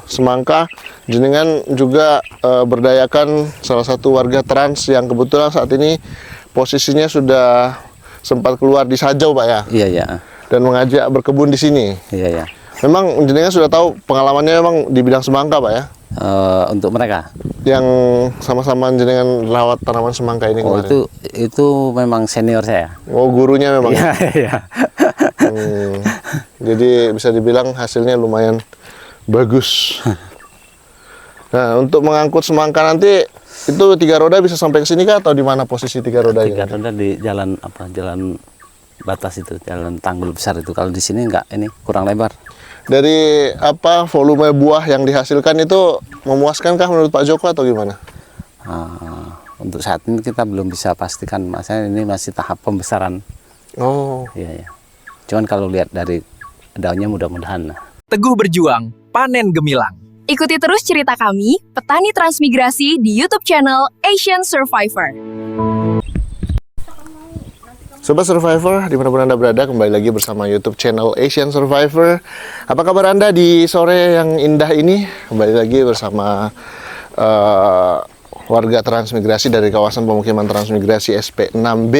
semangka, jenengan juga berdayakan salah satu warga Trans yang kebetulan saat ini posisinya sudah sempat keluar di Sajau, Pak ya? Iya, iya. Dan mengajak berkebun di sini. Iya, iya. Memang jenengan sudah tahu pengalamannya memang di bidang semangka, Pak ya? Untuk mereka? Yang sama-sama jenengan rawat tanaman semangka ini Oh, kemarin? itu memang senior saya. Oh, gurunya memang? Iya, iya. Jadi bisa dibilang hasilnya lumayan bagus. Nah, untuk mengangkut semangka nanti itu 3 roda bisa sampai ke sini kah atau di mana posisi 3 rodanya? 3 roda di jalan jalan batas itu, jalan tanggul besar itu. Kalau di sini enggak, ini kurang lebar. Dari volume buah yang dihasilkan itu memuaskankah menurut Pak Joko atau gimana? Untuk saat ini kita belum bisa pastikan, maksudnya ini masih tahap pembesaran. Oh. Iya, iya. Cuman kalau lihat dari daunnya mudah-mudahan. Teguh berjuang, panen gemilang. Ikuti terus cerita kami, petani transmigrasi di YouTube channel Asian Survivor. Sobat Survivor, dimanapun Anda berada, kembali lagi bersama YouTube channel Asian Survivor. Apa kabar Anda di sore yang indah ini? Kembali lagi bersama warga transmigrasi dari kawasan pemukiman transmigrasi SP6B.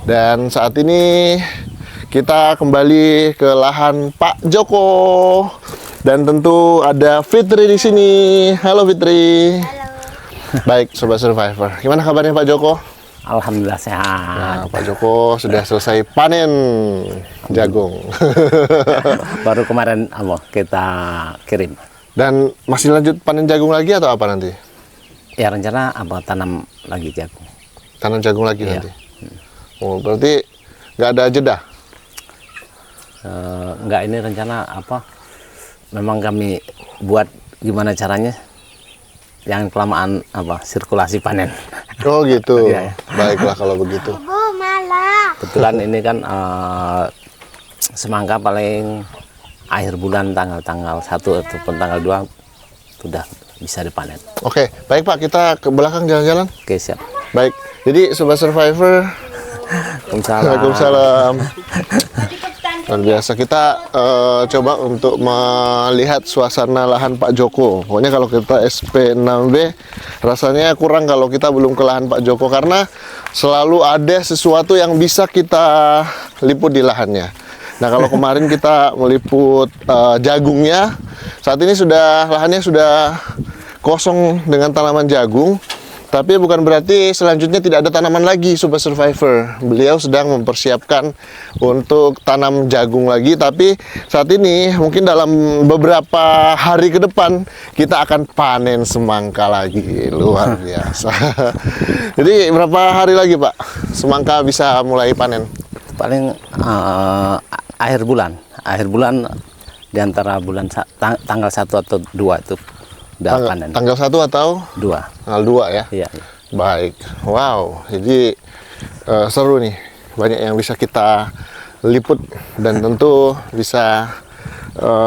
Dan saat ini kita kembali ke lahan Pak Joko. Dan tentu ada Fitri di sini. Halo Fitri. Halo. Baik, Sobat Survivor. Gimana kabarnya Pak Joko? Alhamdulillah sehat. Nah, Pak Joko sudah selesai panen jagung. Baru kemarin kita kirim. Dan masih lanjut panen jagung lagi atau apa nanti? Ya rencana tanam lagi jagung. Tanam jagung lagi Iya. nanti. Oh, berarti nggak ada jeda? Enggak, ini rencana memang kami buat gimana caranya yang kelamaan sirkulasi panen. Oh gitu. Iya, iya. Baiklah kalau begitu. Bu, malah. Kebetulan ini kan semangka paling akhir bulan tanggal 1 ataupun tanggal 2 sudah bisa dipanen. Oke, baik Pak, kita ke belakang jalan-jalan. Oke, siap. Baik. Jadi Sobat Survivor, Waalaikumsalam. Luar biasa, kita coba untuk melihat suasana lahan Pak Joko. Pokoknya kalau kita SP6B rasanya kurang kalau kita belum ke lahan Pak Joko, karena selalu ada sesuatu yang bisa kita liput di lahannya. Nah, kalau kemarin kita meliput jagungnya, saat ini lahannya sudah kosong dengan tanaman jagung. Tapi bukan berarti selanjutnya tidak ada tanaman lagi, Sobat Survivor. Beliau sedang mempersiapkan untuk tanam jagung lagi. Tapi saat ini mungkin dalam beberapa hari ke depan kita akan panen semangka lagi. Luar biasa. Jadi berapa hari lagi Pak semangka bisa mulai panen? Paling akhir bulan di antara tanggal 1 atau 2 itu udah panen. Tanggal 1 atau 2. tanggal 2 ya? Iya. Baik. Wow, jadi seru nih. Banyak yang bisa kita liput dan tentu bisa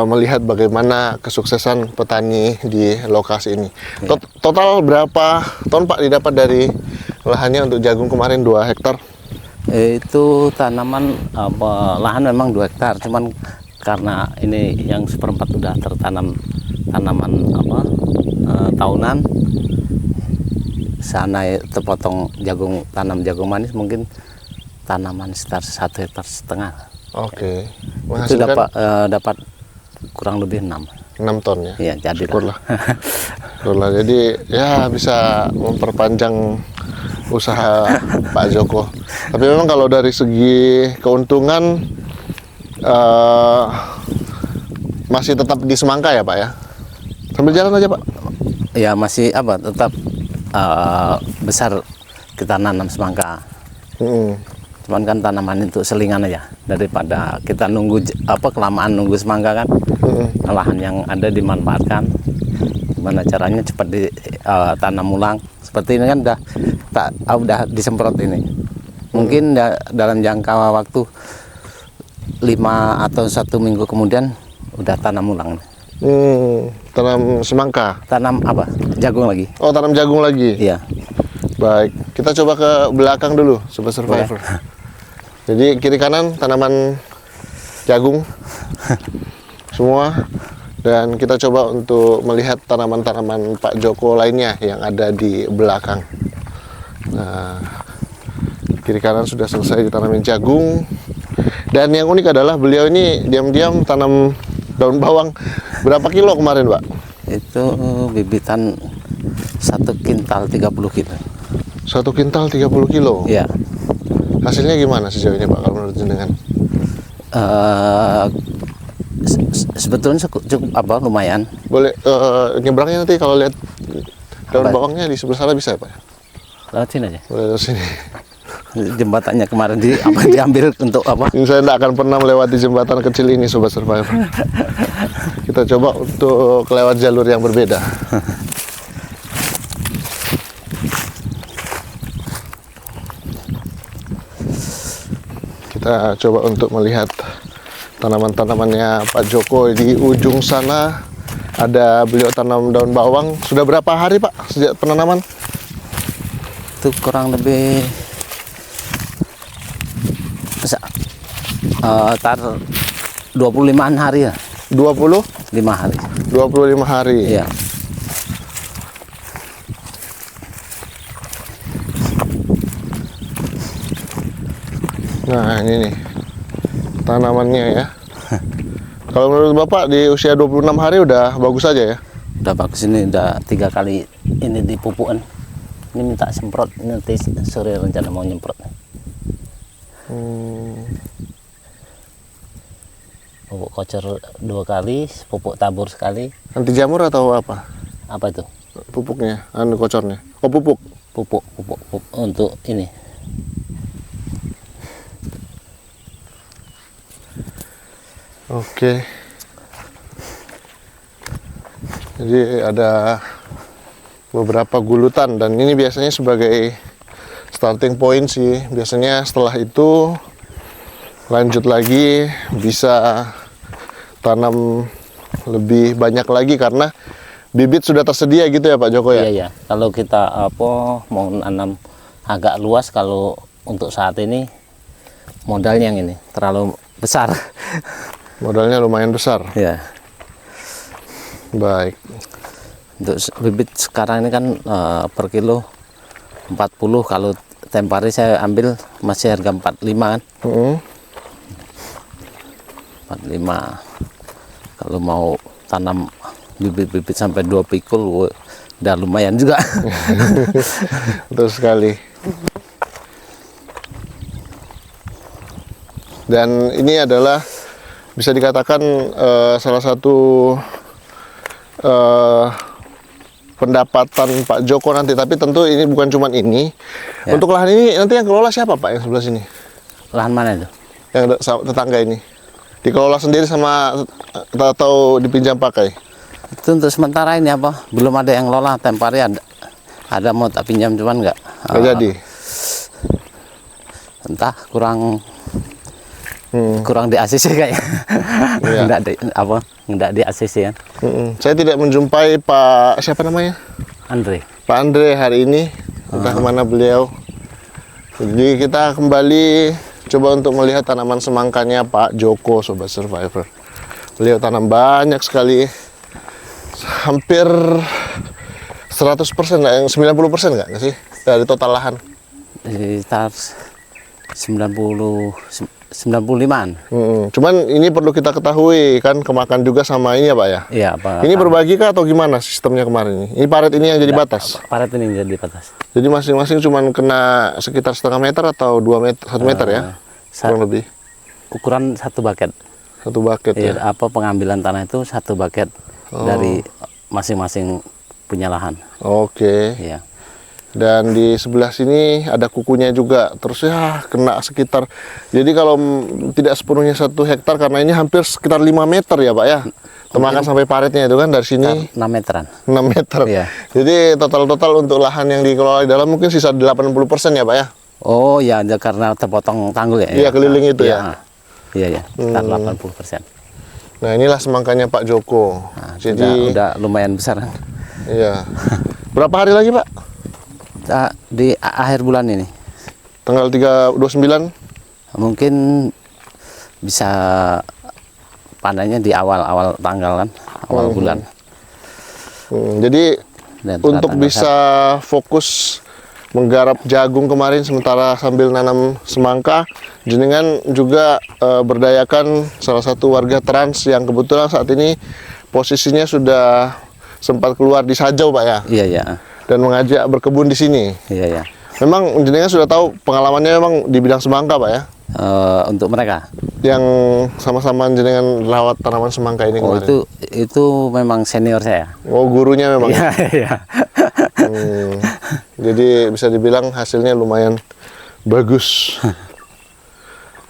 melihat bagaimana kesuksesan petani di lokasi ini. Total berapa ton Pak didapat dari lahannya untuk jagung kemarin 2 hektar? Itu tanaman lahan memang 2 hektar, cuman karena ini yang seperempat udah tertanam tanaman tahunan, sana terpotong tanam jagung manis, mungkin tanaman sekitar 1,5 hektar. Oke. Itu dapat kurang lebih 6 ton ya? Iya, jadi syukurlah. Syukurlah. Jadi ya bisa memperpanjang usaha Pak Joko. Tapi memang kalau dari segi keuntungan masih tetap di semangka ya Pak ya? Sambil jalan aja Pak. Ya masih tetap besar kita nanam semangka. Cuman kan tanaman itu selingan aja, daripada kita nunggu kelamaan nunggu semangka kan. Lahan yang ada dimanfaatkan, gimana caranya cepat ditanam ulang. Seperti ini kan udah disemprot ini. Mungkin dalam jangka waktu 5 atau 1 minggu kemudian udah tanam ulang. Tanam semangka? Tanam jagung lagi. Oh, tanam jagung lagi? Iya. Baik, kita coba ke belakang dulu, Sobat Survivor. Jadi kiri kanan tanaman jagung semua, Dan kita coba untuk melihat tanaman-tanaman Pak Joko lainnya yang ada di belakang. Nah, kiri kanan sudah selesai ditanamin jagung. Dan yang unik adalah beliau ini diam-diam tanam daun bawang. Berapa kilo kemarin, Pak? Itu bibitan 1 kintal 30 kilo. 1 kintal 30 kilo. Ya. Hasilnya gimana sejauh ini, Pak, kalau menurut jenengan? Sebetulnya cukup lumayan. Boleh nyebrangnya nanti kalau lihat daun Apa? bawangnya di sebelah sana bisa ya, Pak? Lewat sini aja. Boleh lewat sini. Jembatannya kemarin diambil untuk apa? Ini saya tidak akan pernah melewati jembatan kecil ini, Sobat Survivor. Kita coba untuk lewat jalur yang berbeda. Kita coba untuk melihat tanaman-tanamannya Pak Joko di ujung sana. Ada beliau tanam daun bawang. Sudah berapa hari, Pak, sejak penanaman? Itu kurang lebih 25-an hari ya. 25 hari. hari. Iya. Nah, ini nih tanamannya ya. Kalau menurut Bapak di usia 26 hari udah bagus aja ya? Udah bagus, ini udah 3 kali ini dipupukan. Ini minta semprot, nanti sore rencana mau nyemprot. Pupuk kocor 2 kali, pupuk tabur sekali. Anti jamur atau apa? Apa itu? Pupuknya, kocornya. Oh, pupuk. Pupuk untuk ini. Oke. Jadi ada beberapa gulutan dan ini biasanya sebagai starting point sih. Biasanya setelah itu lanjut lagi bisa tanam lebih banyak lagi karena bibit sudah tersedia gitu ya Pak Joko ya? Iya, iya. Kalau kita mau nanam agak luas, kalau untuk saat ini modalnya yang ini terlalu besar. Modalnya lumayan besar. Ya. Baik. Untuk bibit sekarang ini kan per kilo 40, kalau tempo hari saya ambil masih harga 45 kan. 45. Kalau mau tanam bibit-bibit sampai 2 pikul udah lumayan juga. Betul sekali. Dan ini adalah bisa dikatakan salah satu pendapatan Pak Joko nanti, tapi tentu ini bukan cuma ini. Ya. Untuk lahan ini nanti yang kelola siapa Pak yang sebelah sini? Lahan mana itu? Yang tetangga ini? Dikelola sendiri sama atau dipinjam pakai? Itu untuk sementara ini belum ada yang lola. Tempo hari ada mau tak pinjam, cuman nggak Jadi? Entah kurang di ACC kayaknya. Iya. Nggak di ACC kan. Saya tidak menjumpai Pak siapa namanya? Andre. Pak Andre hari ini. Entah kemana beliau. Jadi kita kembali coba untuk melihat tanaman semangkanya Pak Joko, Sobat Survivor. Beliau tanam banyak sekali. Hampir 100%, 90% nggak sih dari total lahan? Sekitar 95-an. Cuman ini perlu kita ketahui kan, kemakan juga sama ini ya Pak ya? Iya, Pak. Ini berbagi kah atau gimana sistemnya kemarin ini? Ini paret ini yang jadi batas? Paret ini yang jadi batas. Jadi masing-masing cuman kena sekitar setengah meter atau 2 meter, 1 meter ya? Kurang lebih? Ukuran 1 bucket. 1 bucket ya? Iya, pengambilan tanah itu 1 bucket dari masing-masing punya lahan. Oke. Iya. Dan di sebelah sini ada kukunya juga, terus ya kena sekitar, jadi kalau tidak sepenuhnya 1 hektar karena ini hampir sekitar 5 meter ya Pak ya, temakan sampai paretnya itu kan dari sini 6 meteran. 6 meter. Iya. Jadi total untuk lahan yang dikelola di dalam mungkin sisa 80% ya Pak ya? Oh ya, karena terpotong tanggul ya. Iya, keliling itu ya? Iya, ya, sekitar 80%. Nah inilah semangkanya Pak Joko. Nah, Jadi udah lumayan besar kan. iya. Berapa hari lagi Pak? Di akhir bulan ini Tanggal 29? mungkin bisa panennya di awal tanggal kan. awal bulan. Jadi Dan untuk tanggal bisa fokus menggarap jagung kemarin sementara sambil nanam semangka, jenengan juga berdayakan salah satu warga Trans yang kebetulan saat ini posisinya sudah sempat keluar di Sajau, Pak ya, Iya ya, dan mengajak berkebun di sini. iya ya. Memang jenengan sudah tahu pengalamannya memang di bidang semangka, Pak ya, Untuk mereka, yang sama-sama jenengan rawat tanaman semangka ini oh kemarin. itu memang senior saya. Oh, gurunya memang. Iya iya. Jadi bisa dibilang hasilnya lumayan bagus.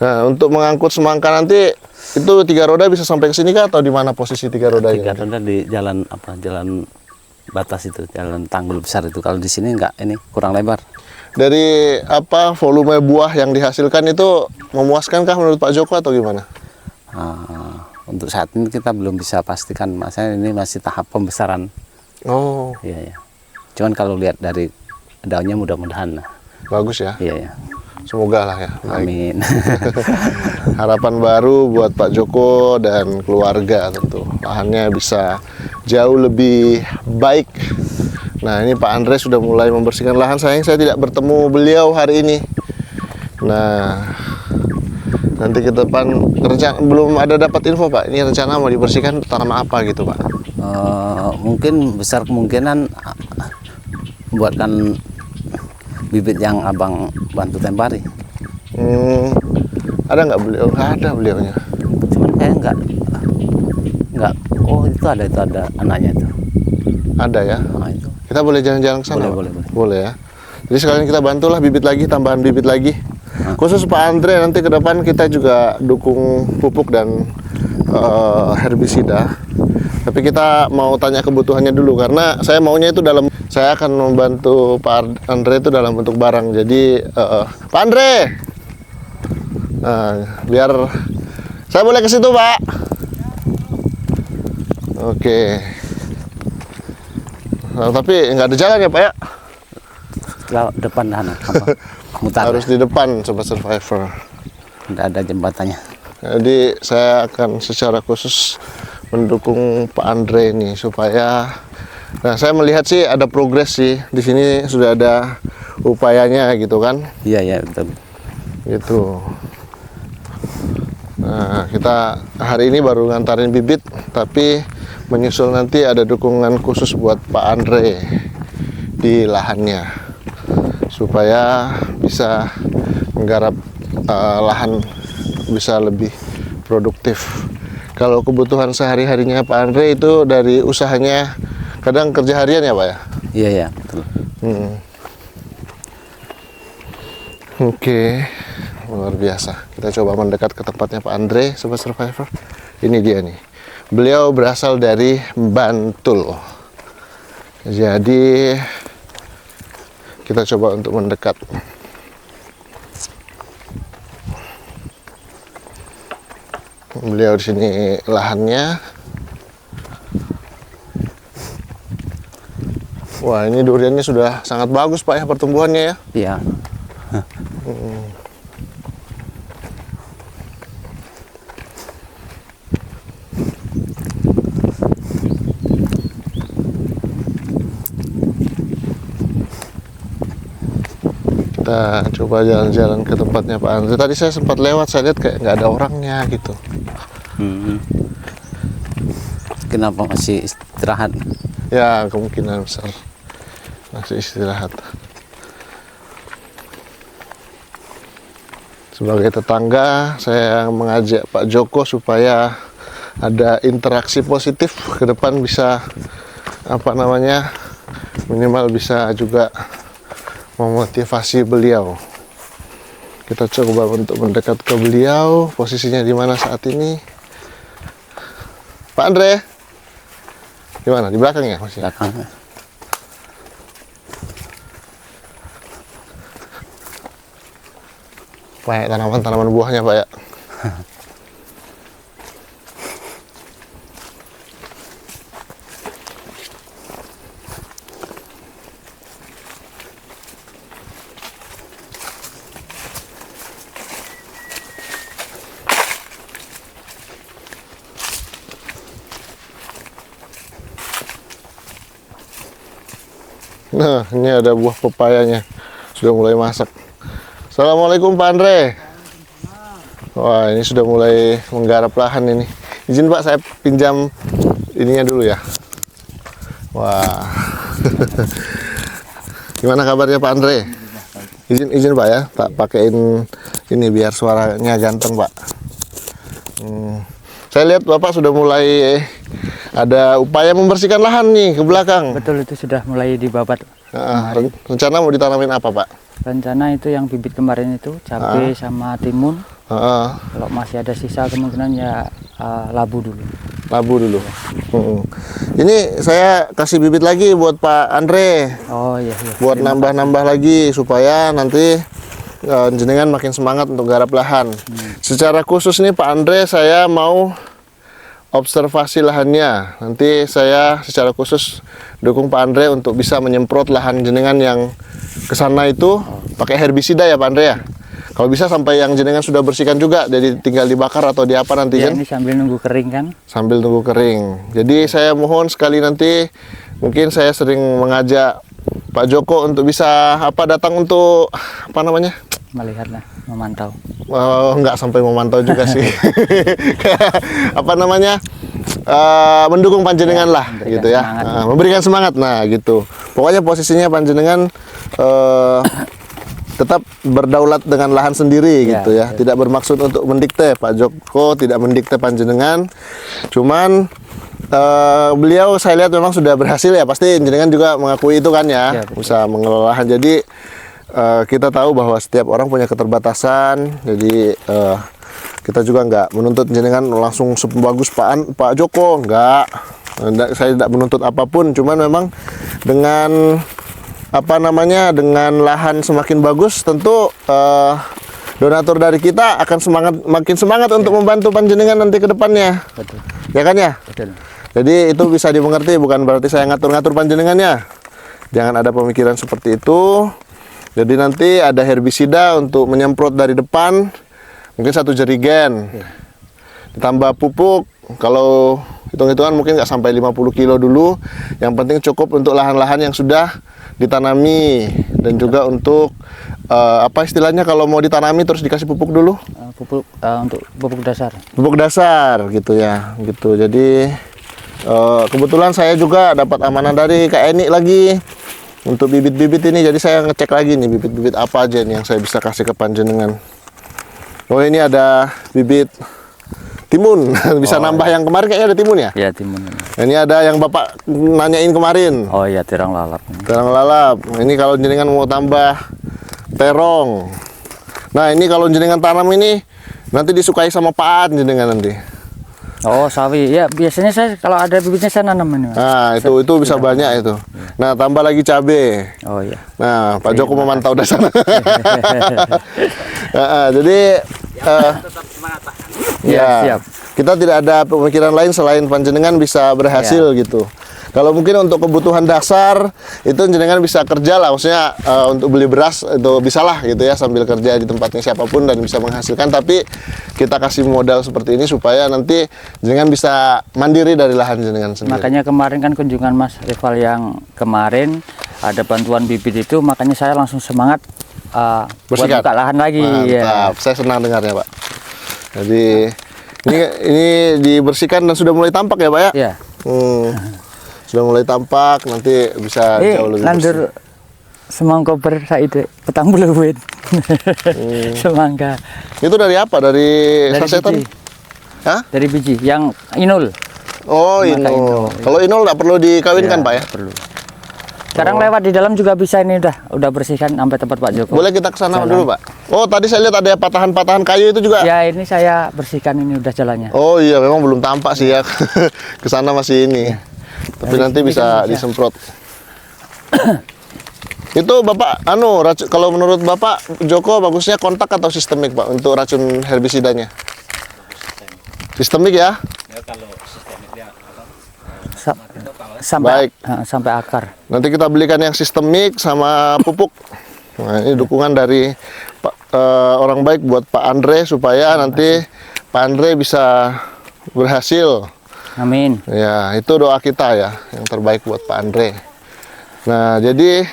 Nah, untuk mengangkut semangka nanti itu 3 roda bisa sampai ke sini kah atau di mana posisi 3 rodanya? 3 roda di jalan apa? Jalan batas itu, jalan tanggul besar itu. Kalau di sini enggak, ini kurang lebar. Dari apa volume buah yang dihasilkan itu memuaskankah menurut Pak Joko atau gimana? Untuk saat ini kita belum bisa pastikan, maksudnya ini masih tahap pembesaran. Oh, Iya ya. Cuman kalau lihat dari daunnya mudah-mudahan. bagus ya. Iya ya. Semoga lah ya. Baik. Amin. Harapan baru buat Pak Joko dan keluarga tentu. Lahannya bisa jauh lebih baik. Nah, ini Pak Andre sudah mulai membersihkan lahan. Sayang saya tidak bertemu beliau hari ini. Nah, nanti ke depan belum ada dapat info, Pak. Ini rencana mau dibersihkan tanaman apa gitu, Pak? Mungkin besar kemungkinan buatkan bibit yang abang bantu tempari. Ada nggak beliau? Ada beliaunya. Cuman kayak enggak. Oh itu ada anaknya itu. Ada ya. Nah, itu. Kita boleh jalan-jalan ke sana, Pak? Boleh. Boleh ya. Jadi sekalian kita bantulah bibit lagi, tambahan bibit lagi. Khusus Pak Andre, nanti ke depan kita juga dukung pupuk dan herbisida. Tapi kita mau tanya kebutuhannya dulu karena saya maunya itu saya akan membantu Pak Andre itu dalam bentuk barang. Jadi Pak Andre, biar saya boleh ke situ, Pak. Oke. Nah, tapi nggak ada jalan ya, Pak ya? Kalau depan dah apa? Mutar. Harus di depan, Sobat Survivor. Tidak ada jembatannya. Jadi saya akan secara khusus mendukung Pak Andre ini supaya, nah saya melihat sih ada progres sih di sini, sudah ada upayanya gitu kan? Iya betul. Gitu. Nah, kita hari ini baru ngantarin bibit, tapi menyusul nanti ada dukungan khusus buat Pak Andre di lahannya supaya bisa menggarap lahan bisa lebih produktif. Kalau kebutuhan sehari-harinya Pak Andre itu dari usahanya, kadang kerja harian ya, Pak ya? Iya betul. Oke, luar biasa. Kita coba mendekat ke tempatnya Pak Andre, Sobat Survivor. Ini dia nih. Beliau berasal dari Bantul. Jadi kita coba untuk mendekat. Beliau di sini lahannya. Wah, ini duriannya sudah sangat bagus, Pak ya, pertumbuhannya ya. Iya. Kita coba jalan-jalan ke tempatnya Pak Andre. Tadi saya sempat lewat, saya lihat kayak nggak ada orangnya gitu. Kenapa masih istirahat? Ya, kemungkinan besar masih istirahat. Sebagai tetangga, saya mengajak Pak Joko supaya ada interaksi positif ke depan, bisa minimal bisa juga memotivasi beliau. Kita coba untuk mendekat ke beliau. Posisinya di mana saat ini? Pak Andre, di mana? Di belakang ya masih? Belakang. Banyak tanaman buahnya, Pak ya. Nah, ini ada buah pepayanya. Sudah mulai masak. Assalamualaikum Pak Andre. Wah, ini sudah mulai menggarap lahan ini. Izin Pak, saya pinjam ininya dulu ya. Wah. Gimana kabarnya Pak Andre? Izin Pak ya, tak pakein ini biar suaranya ganteng Pak. Saya lihat Bapak sudah mulai ada upaya membersihkan lahan nih ke belakang. Betul, itu sudah mulai dibabat. Rencana mau ditanamin apa Pak? Rencana itu yang bibit kemarin itu cabai sama timun. Kalau masih ada sisa kemungkinan ya labu dulu. Labu dulu. Ini saya kasih bibit lagi buat Pak Andre. Oh iya. Buat nambah-nambah lagi supaya nanti jenengan makin semangat untuk garap lahan. Secara khusus nih Pak Andre, saya mau observasi lahannya. Nanti saya secara khusus dukung Pak Andre untuk bisa menyemprot lahan jenengan yang kesana itu pakai herbisida ya Pak Andre ya. Kalau bisa sampai yang jenengan sudah bersihkan juga, jadi tinggal dibakar atau di apa nanti Ya, kan? ini sambil nunggu kering kan. Sambil nunggu kering. Jadi saya mohon sekali nanti mungkin saya sering mengajak Pak Joko untuk bisa datang untuk apa namanya? Melihatlah, memantau. Nggak sampai memantau juga sih. Apa namanya? Mendukung panjenengan lah gitu ya. Memberikan semangat. Nah, gitu. Pokoknya posisinya panjenengan tetap berdaulat dengan lahan sendiri gitu ya. Tidak bermaksud untuk mendikte. Pak Joko tidak mendikte panjenengan. Cuman beliau saya lihat memang sudah berhasil ya. Pasti jenengan juga mengakui itu kan ya. Bisa mengelola lahan. Jadi kita tahu bahwa setiap orang punya keterbatasan. Jadi kita juga nggak menuntut jenengan langsung sebagus Pak Joko. Nggak. Saya tidak menuntut apapun. Cuman memang dengan dengan lahan semakin bagus, tentu donatur dari kita akan makin semangat untuk membantu panjenengan nanti ke depannya. Betul. Ya kan ya? Betul. Jadi itu bisa dimengerti, bukan berarti saya ngatur-ngatur panjenengannya. Jangan ada pemikiran seperti itu. Jadi nanti ada herbisida untuk menyemprot dari depan, mungkin 1 jerigen. Ditambah pupuk, kalau hitung-hitungan mungkin nggak sampai 50 kilo dulu. Yang penting cukup untuk lahan-lahan yang sudah ditanami, dan juga untuk apa istilahnya kalau mau ditanami terus dikasih pupuk dulu? Untuk pupuk dasar. Pupuk dasar gitu ya, gitu. Jadi kebetulan saya juga dapat amanah dari Kak Eni lagi untuk bibit-bibit ini. Jadi saya ngecek lagi nih bibit-bibit apa aja nih yang saya bisa kasih ke panjenengan. Oh, ini ada bibit timun. Bisa nambah yang kemarin kayaknya ada timun ya? Ya, timun. Ini ada yang Bapak nanyain kemarin. Oh iya, terang lalap. Terang lalap. Ini kalau jenengan mau tambah terong. Nah, ini kalau jenengan tanam ini nanti disukai sama Pak An jenengan nanti. Oh, sawi. Ya, biasanya saya kalau ada bibitnya saya nanam ini, Mas. Nah, itu bisa banyak itu. Nah, tambah lagi cabe. Oh iya. Nah, Pak Joko memantau dari sana. Jadi Ya, siap. kita tidak ada pemikiran lain selain panjenengan bisa berhasil gitu. Kalau mungkin untuk kebutuhan dasar itu jenengan bisa kerja lah, maksudnya untuk beli beras itu bisalah gitu ya sambil kerja di tempatnya siapapun dan bisa menghasilkan. Tapi kita kasih modal seperti ini supaya nanti jenengan bisa mandiri dari lahan jenengan sendiri. Makanya kemarin kan kunjungan Mas Rival yang kemarin ada bantuan bibit itu, makanya saya langsung semangat buat buka lahan lagi. Mantap, ya. saya senang dengarnya Pak. Jadi ini dibersihkan dan sudah mulai tampak ya Pak ya? Iya. Sudah mulai tampak, nanti bisa jauh lebih landur semangka itu petang buluwin. Semangka. Itu dari apa? Dari sasetan? biji. Hah? Dari biji yang inul. Oh, Semangka inul. inul. Kalau inul nggak perlu dikawinkan Pak ya? Perlu. Sekarang lewat di dalam juga bisa, ini udah bersihkan sampai tempat Pak Joko. Boleh kita ke sana dulu Pak? Oh, tadi saya lihat ada patahan-patahan kayu itu juga. Ya, ini saya bersihkan, ini udah jalannya. Oh iya, memang belum tampak sih ya. Ke sana masih ini. Tapi nanti bisa disemprot. Itu Bapak, kalau menurut Bapak Joko bagusnya kontak atau sistemik Pak untuk racun herbisidanya? Sistemik ya? Sampai Baik. Sampai akar. Nanti kita belikan yang sistemik sama pupuk. Nah, ini dukungan dari orang baik buat Pak Andre supaya nanti Pak Andre bisa berhasil. Amin. Ya, itu doa kita ya, yang terbaik buat Pak Andre. Nah, jadi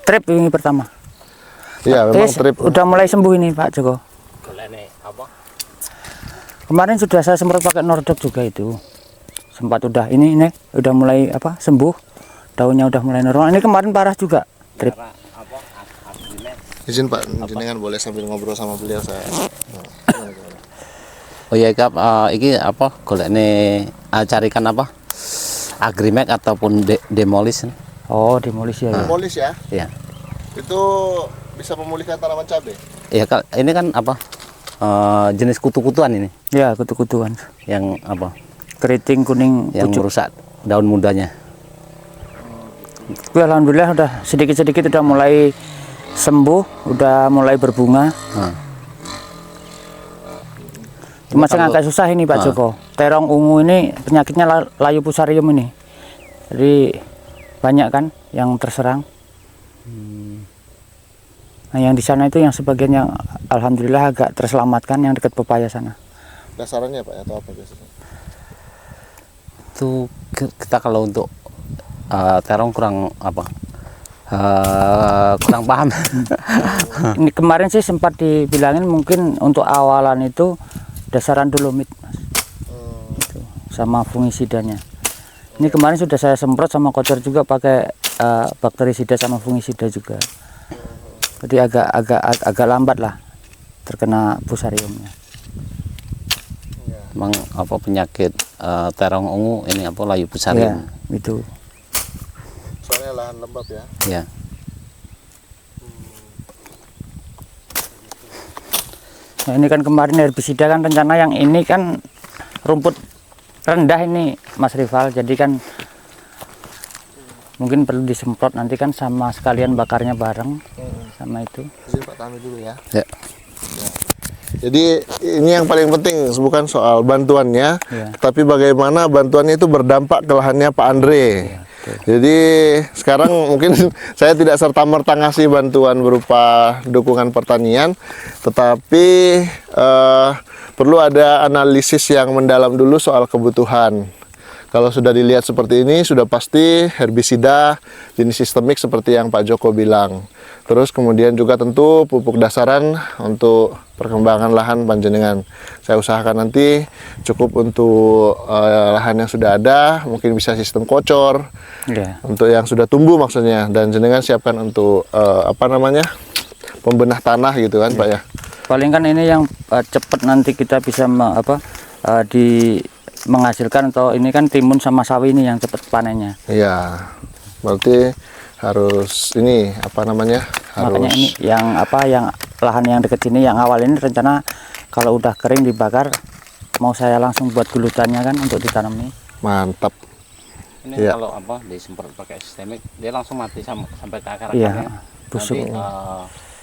Trip ini pertama. ya memang Terus trip. udah mulai sembuh ini Pak Joko. Kemarin sudah saya semprot pakai Nordok juga itu. Sempat udah ini udah mulai apa sembuh. Daunnya udah mulai normal. Ini kemarin parah juga. Trip. Izin Pak, jenengan boleh sambil ngobrol sama beliau saya. Oh iya Kak, iki apa golekne carikan apa? Agrimek ataupun demolition. Oh, demolisi ya. Polis ya, Ya. itu bisa memulihkan tanaman cabai. Ya Kak, ini kan apa? Jenis kutu-kutuan ini Ya, kutu-kutuan. yang apa? Keriting kuning Yang pucuk. merusak daun mudanya. Tapi alhamdulillah udah sedikit-sedikit udah mulai sembuh, udah mulai berbunga. Nah. Cuma yang agak susah ini Pak Joko. Terong ungu ini penyakitnya layu fusarium ini. Jadi banyak kan yang terserang. Nah, yang di sana itu yang sebagian yang alhamdulillah agak terselamatkan yang dekat pepaya sana. Dasarannya Pak atau apa biasanya? Itu kita kalau untuk terong kurang apa? Kurang paham. Ini kemarin sih sempat dibilangin mungkin untuk awalan itu dasaran dolomit, Mas. Itu, sama fungisidanya. Ini kemarin sudah saya semprot sama kocer juga pakai bakterisida sama fungisida juga. Jadi agak lambat lah terkena fusariumnya. Emang apa penyakit terong ungu ini apa layu Ya, fusarium. itu. Soalnya lahan lembab ya. Ya. Nah, ini kan kemarin herbisida kan rencana yang ini kan rumput rendah ini Mas Rival, jadi kan mungkin perlu disemprot nanti kan sama sekalian bakarnya bareng sama itu. Izin Pak tahan dulu ya. Ya. Jadi ini yang paling penting bukan soal bantuannya, Ya. tapi bagaimana bantuannya itu berdampak ke lahannya Pak Andre. Jadi sekarang mungkin saya tidak serta-merta ngasih bantuan berupa dukungan pertanian, tetapi perlu ada analisis yang mendalam dulu soal kebutuhan. Kalau sudah dilihat seperti ini, sudah pasti herbisida jenis sistemik seperti yang Pak Joko bilang. Terus kemudian juga tentu pupuk dasaran untuk perkembangan lahan panjenengan. Saya usahakan nanti cukup untuk lahan yang sudah ada, mungkin bisa sistem kocor. Ya. Untuk yang sudah tumbuh maksudnya, dan jenengan siapkan untuk pembenah tanah gitu kan Pak ya. Paling kan ini yang cepat nanti kita bisa menghasilkan, atau ini kan timun sama sawi ini yang cepat panennya. Iya, berarti harus ini harus Makanya ini yang lahan yang dekat sini yang awal ini rencana kalau udah kering dibakar, mau saya langsung buat gulutannya kan untuk ditanam nih. mantap. Ini Iya. kalau apa disemprot pakai sistemik dia langsung mati sampai ke Iya, akar-akarnya. busuk. Nanti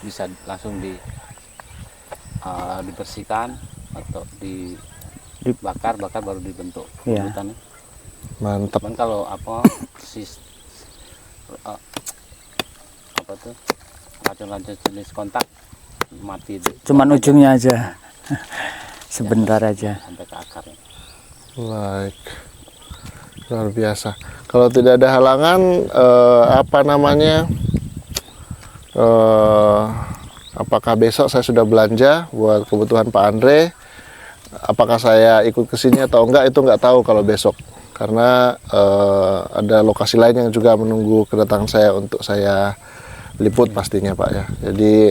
bisa langsung dibersihkan atau dibakar baru dibentuk Iya. gulutannya. Mantap. Cuman kalau apa apa tuh racun-racun jenis kontak mati Cuman ujungnya aja. Sebentar aja. sampai ke akarnya. Baik. Luar biasa. Kalau tidak ada halangan apakah besok saya sudah belanja buat kebutuhan Pak Andre? Apakah saya ikut ke sini atau enggak, itu nggak tahu kalau besok. Karena ada lokasi lain yang juga menunggu kedatangan saya untuk saya liput pastinya Pak ya. Jadi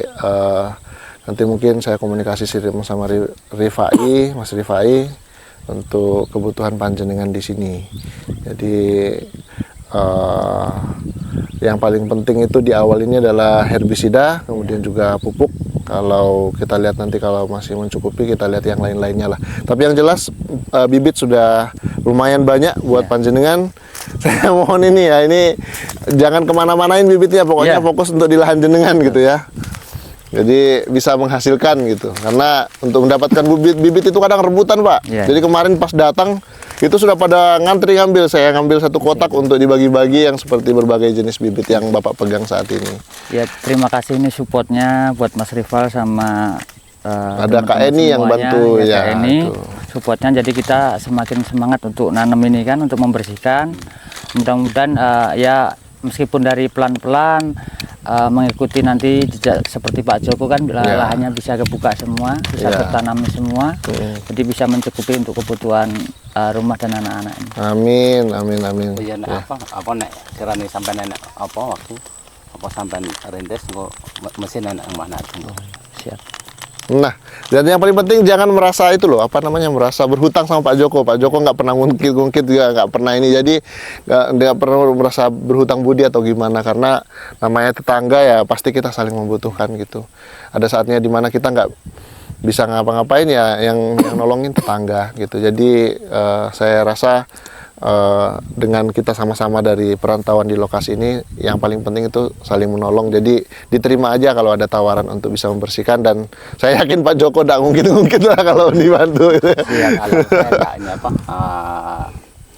nanti mungkin saya komunikasi sama Rifai, Mas Rifai untuk kebutuhan panjenengan di sini. Jadi yang paling penting itu di awal ini adalah herbisida, kemudian juga pupuk. Kalau kita lihat nanti kalau masih mencukupi, kita lihat yang lain-lainnya lah. Tapi yang jelas bibit sudah lumayan banyak buat panjenengan. Saya mohon ini ya, ini jangan kemana-manain bibitnya, pokoknya fokus untuk di lahan jenengan gitu ya. Jadi bisa menghasilkan gitu. Karena untuk mendapatkan bibit itu kadang rebutan Pak. Jadi kemarin pas datang itu sudah pada ngantri ngambil. Saya ngambil satu kotak untuk dibagi-bagi yang seperti berbagai jenis bibit yang Bapak pegang saat ini. Ya, terima kasih ini supportnya buat Mas Rival sama ada Kak Eni yang bantu ya. Kak Eni supportnya, jadi kita semakin semangat untuk nanam ini kan, untuk membersihkan Mudah-mudahan ya meskipun dari pelan-pelan mengikuti nanti jejak seperti Pak Joko kan lahannya bisa kebuka semua, bisa tertanami semua, jadi bisa mencukupi untuk kebutuhan rumah dan anak-anak ini. Amin, amin, amin. Oh, iya, apa nek kirani sampai nenek apa waktu apa sampai rintis kok mesin nenek yang mana tunggu. Siap. Nah, dan yang paling penting jangan merasa itu loh, apa namanya, merasa berhutang sama Pak Joko. Pak Joko nggak pernah ngungkit juga, nggak pernah ini. Jadi nggak pernah merasa berhutang budi atau gimana, karena namanya tetangga ya pasti kita saling membutuhkan gitu. Ada saatnya dimana kita nggak bisa ngapa-ngapain ya, yang nolongin tetangga gitu. Jadi saya rasa dengan kita sama-sama dari perantauan di lokasi ini, yang paling penting itu saling menolong. Jadi diterima aja kalau ada tawaran untuk bisa membersihkan, dan saya yakin Pak Joko nggak ngungkit-ngungkit lah kalau dibantu gitu. Iya, kalau saya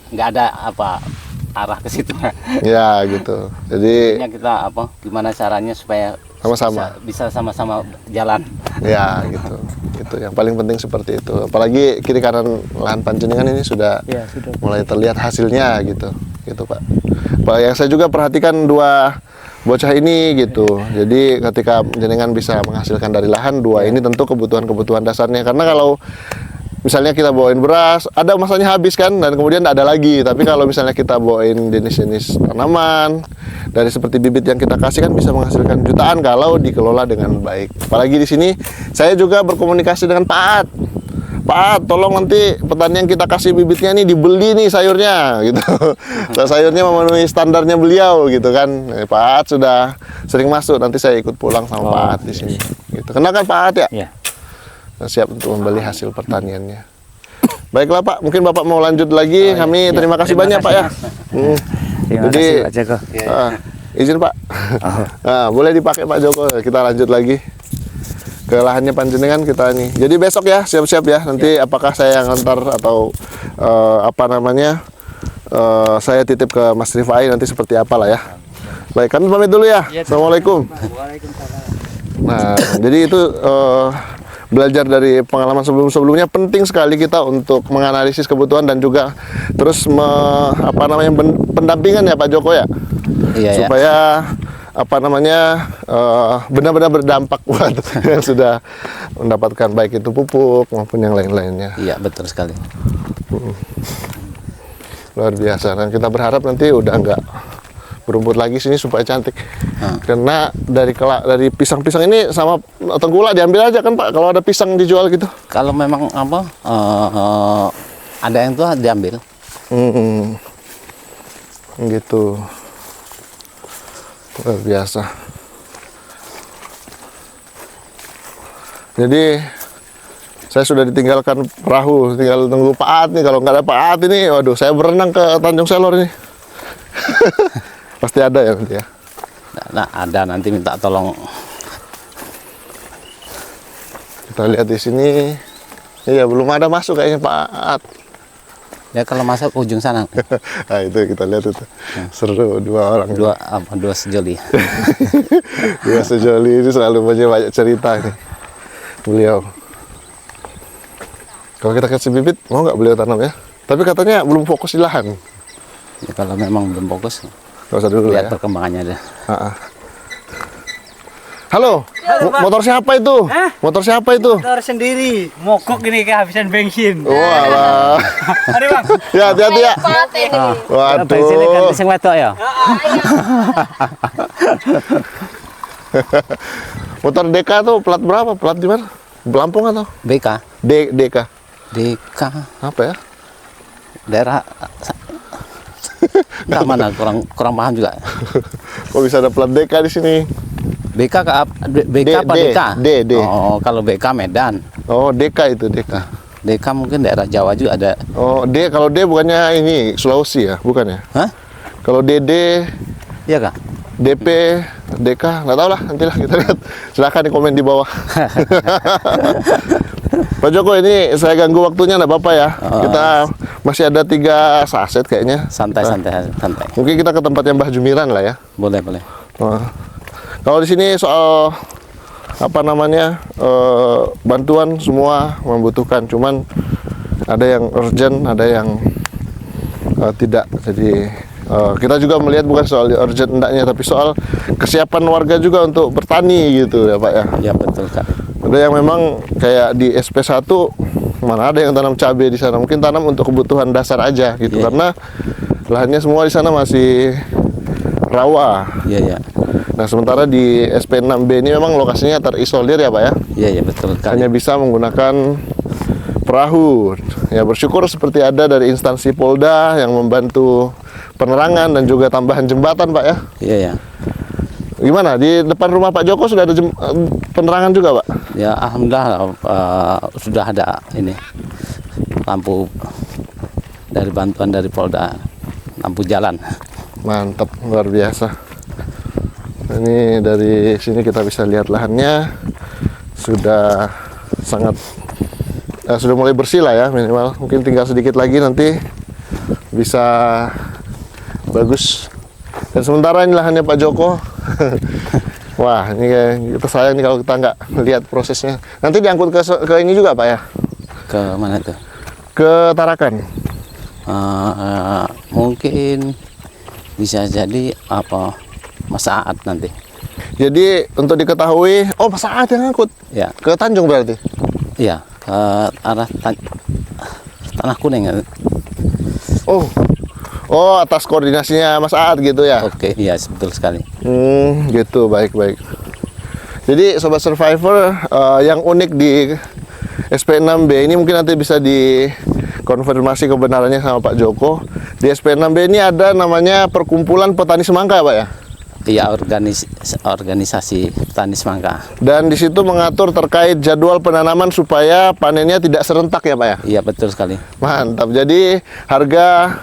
nggak ada arah ke situ. Ya gitu. Jadi Intinya kita gimana caranya supaya sama-sama bisa sama-sama jalan. ya gitu. Itu yang paling penting seperti itu. Apalagi kiri kanan lahan panjenengan ini sudah mulai terlihat hasilnya gitu Pak. Yang saya juga perhatikan dua bocah ini gitu. Jadi ketika jenengan bisa menghasilkan dari lahan dua ini, tentu kebutuhan dasarnya. Karena kalau misalnya kita bawain beras, ada masanya habis kan, dan kemudian tidak ada lagi. Tapi kalau misalnya kita bawain jenis-jenis tanaman dari seperti bibit yang kita kasih, kan bisa menghasilkan jutaan kalau dikelola dengan baik. Apalagi di sini saya juga berkomunikasi dengan Pak At. Pak At, tolong nanti petani yang kita kasih bibitnya nih dibeli nih sayurnya gitu. Sayurnya memenuhi standarnya beliau gitu kan. Pak At sudah sering masuk, nanti saya ikut pulang sama Pak At di sini. Gitu. Kenal kan Pak At ya? Iya. Siap untuk membeli hasil pertaniannya. Baiklah Pak, mungkin Bapak mau lanjut lagi. Kami terima kasih banyak Pak ya. Terima Jadi kasih Pak Joko. izin Pak. Nah, boleh dipakai Pak Joko. Kita lanjut lagi ke lahannya panjenengan kita nih. Jadi besok ya, siap-siap ya. Nanti apakah saya yang antar atau saya titip ke Mas Rifai nanti seperti apalah ya. Baik, kami pamit dulu ya. Assalamualaikum. Nah, jadi itu belajar dari pengalaman sebelumnya, penting sekali kita untuk menganalisis kebutuhan dan juga terus pendampingan ya Pak Joko ya. Iya, supaya benar-benar berdampak buat yang sudah mendapatkan baik itu pupuk maupun yang lain-lainnya. Iya, betul sekali. Luar biasa. Dan kita berharap nanti udah enggak berumput lagi sini supaya cantik. Karena dari pisang-pisang ini sama tenggula diambil aja kan Pak, kalau ada pisang dijual gitu. Kalau memang ada yang tuh diambil. Gitu. Luar biasa. Jadi saya sudah ditinggalkan perahu, tinggal tunggu Pak At nih. Kalau nggak ada Pak At ini, waduh, saya berenang ke Tanjung Selor ini. Pasti ada ya nanti ya. Nah, ada, nanti minta tolong. Kita lihat di sini. Iya, belum ada masuk kayaknya Pak At. Ya kalau masuk ke ujung sana. Nah, itu kita lihat itu. Seru, dua orang. Dua sejoli. Dua sejoli ini selalu punya banyak cerita ini. Beliau. Kalau kita kasih bibit, mau nggak beliau tanam ya? Tapi katanya belum fokus di lahan. Ya, kalau memang belum fokus, nggak usah dulu lihat ya. perkembangannya deh. Halo, motor siapa itu? Motor siapa itu? Motor sendiri, mogok gini kehabisan bensin. Walah. Mari Bang. Ya, hati-hati ya. Bensinnya Waduh. ganti sing wedok ya. Motor DK tuh plat berapa? Plat di mana? Lampung atau? BK. DK. DK. Apa ya? Daerah. Entah mana, kurang paham juga. Kok bisa ada plat DK di sini? BK apa DK? D. Oh, kalau BK Medan. Oh, DK itu DK. DK mungkin daerah Jawa juga ada. Oh, kalau D bukannya ini Sulawesi ya, bukan ya? Hah? Kalau DD, Iya kah? DP, DK, nggak tahu lah, nantilah kita lihat. Silahkan di komen di bawah. Pak Joko, ini saya ganggu waktunya nggak apa-apa ya? Kita masih ada 3 saset kayaknya. Santai. Mungkin kita ke tempatnya Mbah Jumiran lah ya. Boleh. Kalau di sini soal bantuan semua membutuhkan, cuman ada yang urgent, ada yang tidak. Jadi Kita juga melihat bukan soal urgent endaknya, tapi soal kesiapan warga juga untuk bertani gitu ya Pak ya. Ya betul Kak. Ada yang memang kayak di SP1 mana ada yang tanam cabai di sana, mungkin tanam untuk kebutuhan dasar aja gitu, karena lahannya semua di sana masih rawa. Iya. Nah sementara di SP6B ini memang lokasinya terisolir ya Pak ya. Iya betul Kak. Hanya bisa menggunakan perahu. Ya bersyukur seperti ada dari instansi Polda yang membantu penerangan dan juga tambahan jembatan Pak ya. Iya. Gimana di depan rumah Pak Joko sudah ada penerangan juga Pak? Ya alhamdulillah sudah ada ini lampu dari bantuan dari Polda, lampu jalan. Mantap, luar biasa. Ini dari sini kita bisa lihat lahannya sudah sangat sudah mulai bersih lah ya, minimal. Mungkin tinggal sedikit lagi nanti bisa bagus. Dan sementara ini lahannya Pak Joko. Wah, ini kayak kita sayang nih kalau kita nggak lihat prosesnya. Nanti diangkut ke ini juga Pak ya? Ke mana tuh? Ke Tarakan. Mungkin bisa jadi apa Mas Saat nanti. Jadi untuk diketahui, oh Mas Saat yang ngangkut? Ya. Ke Tanjung berarti? Iya, ke arah Tanah Kuning. Oh, atas koordinasinya Mas Aat gitu ya? Oke, iya betul sekali. Gitu, baik. Jadi Sobat Survivor, yang unik di SP6B ini mungkin nanti bisa dikonfirmasi kebenarannya sama Pak Joko. Di SP6B ini ada namanya Perkumpulan Petani Semangka Pak ya? Iya, organisasi petani semangka. Dan di situ mengatur terkait jadwal penanaman supaya panennya tidak serentak ya Pak ya? Iya betul sekali. Mantap. Jadi harga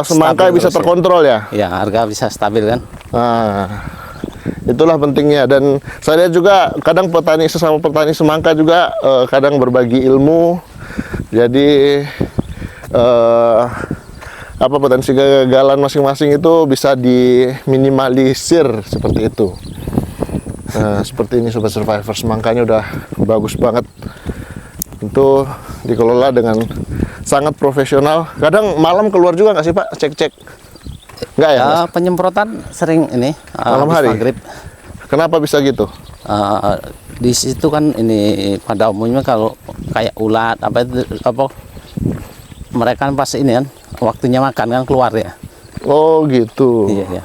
semangka stabil bisa terus ya. terkontrol ya? Iya, harga bisa stabil kan? Nah, itulah pentingnya. Dan saya lihat juga kadang sesama petani semangka juga kadang berbagi ilmu. Jadi potensi kegagalan masing-masing itu bisa diminimalisir seperti itu. Nah, seperti ini Sobat Survivor, semangkanya udah bagus banget. Tentu dikelola dengan sangat profesional. Kadang malam keluar juga nggak sih Pak, cek-cek? Nggak ya? Mas? Penyemprotan sering ini Malam habis hari? maghrib. Kenapa bisa gitu? Di situ kan ini pada umumnya kalau kayak ulat apa mereka kan pas ini kan waktunya makan kan keluar ya. Oh gitu. Iya.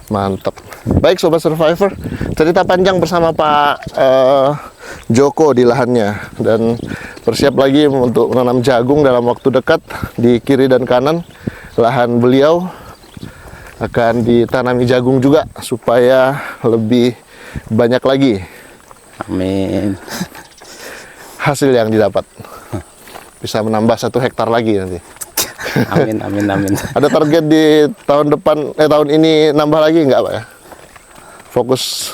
Mantap. Baik Sobat Survivor, cerita panjang bersama Pak Joko di lahannya, dan bersiap lagi untuk menanam jagung dalam waktu dekat. Di kiri dan kanan lahan beliau akan ditanami jagung juga supaya lebih banyak lagi Amin. hasil yang didapat. Bisa menambah 1 hektar lagi nanti. Amin. Ada target di tahun depan, tahun ini nambah lagi nggak Pak ya? Fokus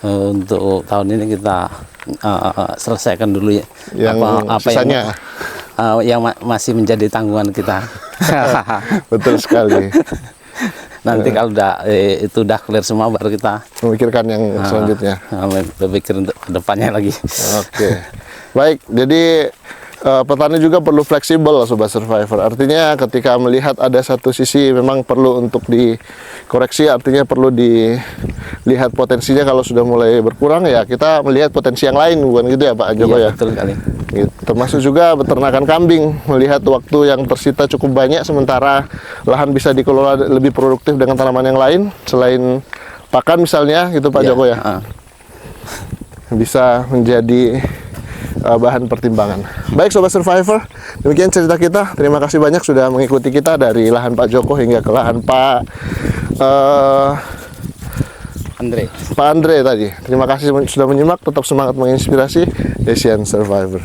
Untuk tahun ini kita selesaikan dulu ya. yang sisanya. Yang masih menjadi tanggungan kita. Betul sekali. Nanti kalau itu udah clear semua baru kita Memikirkan yang selanjutnya. berpikir untuk kedepannya lagi. Oke. Baik, jadi petani juga perlu fleksibel Sobat Survivor. Artinya ketika melihat ada satu sisi memang perlu untuk dikoreksi, artinya perlu dilihat potensinya. Kalau sudah mulai berkurang ya kita melihat potensi yang lain, bukan gitu ya Pak Joko ya? Betul sekali. Gitu. Termasuk juga peternakan kambing, melihat waktu yang tersita cukup banyak sementara lahan bisa dikelola lebih produktif dengan tanaman yang lain selain pakan misalnya gitu Pak Joko ya. Bisa menjadi bahan pertimbangan. Baik Sobat Survivor, demikian cerita kita. Terima kasih banyak sudah mengikuti kita dari lahan Pak Joko hingga ke lahan Pak Andre tadi. Terima kasih sudah menyimak, tetap semangat menginspirasi Asian Survivor.